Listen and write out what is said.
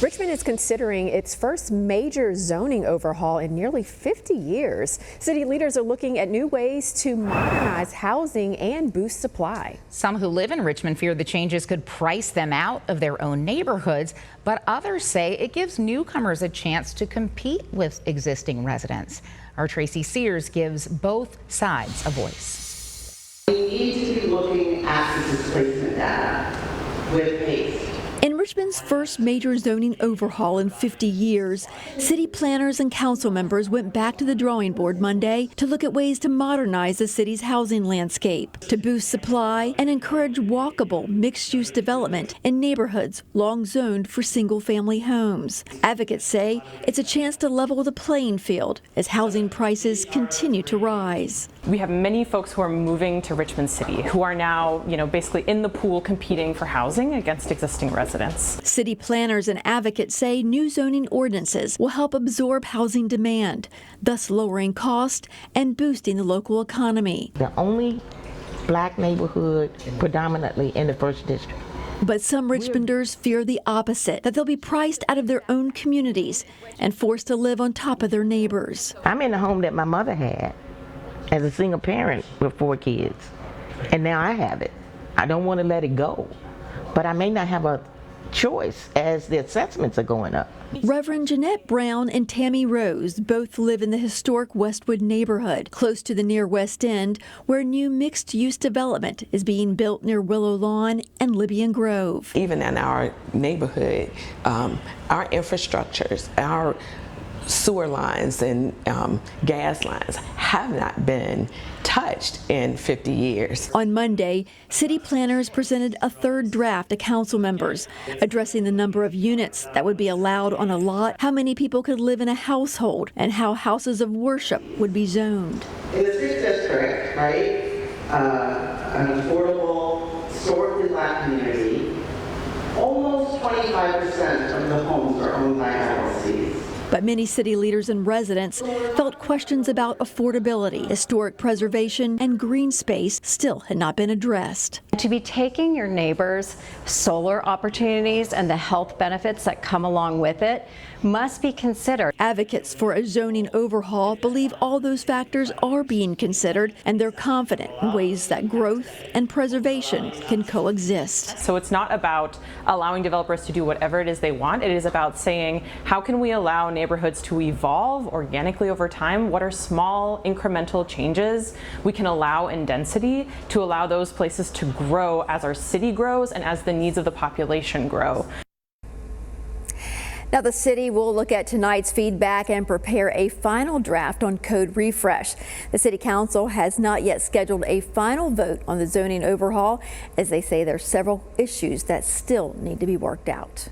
Richmond is considering its first major zoning overhaul in nearly 50 years. City leaders are looking at new ways to modernize housing and boost supply. Some who live in Richmond fear the changes could price them out of their own neighborhoods, but others say it gives newcomers a chance to compete with existing residents. Our Tracy Sears gives both sides a voice. We need to be looking at the displacement data with haste. In Richmond's first major zoning overhaul in 50 years, city planners and council members went back to the drawing board Monday to look at ways to modernize the city's housing landscape, to boost supply and encourage walkable, mixed-use development in neighborhoods long zoned for single-family homes. Advocates say it's a chance to level the playing field as housing prices continue to rise. We have many folks who are moving to Richmond City who are now, basically in the pool competing for housing against existing residents. City planners and advocates say new zoning ordinances will help absorb housing demand, thus lowering cost and boosting the local economy. The only black neighborhood predominantly in the first district. But some Richmonders fear the opposite, that they'll be priced out of their own communities and forced to live on top of their neighbors. I'm in the home that my mother had as a single parent with 4 kids, and now I have it. I don't want to let it go, but I may not have a choice as the assessments are going up. Reverend Jeanette Brown and Tammy Rose both live in the historic Westwood neighborhood, close to the near West End, where new mixed-use development is being built near Willow Lawn and Libyan Grove. Even in our neighborhood, our infrastructures, our sewer lines and gas lines have not been touched in 50 years. On Monday, city planners presented a third draft to council members, addressing the number of units that would be allowed on a lot, how many people could live in a household, and how houses of worship would be zoned. In the 6th district, right, an affordable, historically black community, almost 25% of the homes are owned by LLCs. But many city leaders and residents felt questions about affordability, historic preservation, and green space still had not been addressed. To be taking your neighbors' solar opportunities and the health benefits that come along with it must be considered. Advocates for a zoning overhaul believe all those factors are being considered, and they're confident in ways that growth and preservation can coexist. So it's not about allowing developers to do whatever it is they want. It is about saying, how can we allow neighborhoods to evolve organically over time? What are small incremental changes we can allow in density to allow those places to grow as our city grows and as the needs of the population grow? Now, the city will look at tonight's feedback and prepare a final draft on code refresh. The city council has not yet scheduled a final vote on the zoning overhaul, as they say there's several issues that still need to be worked out.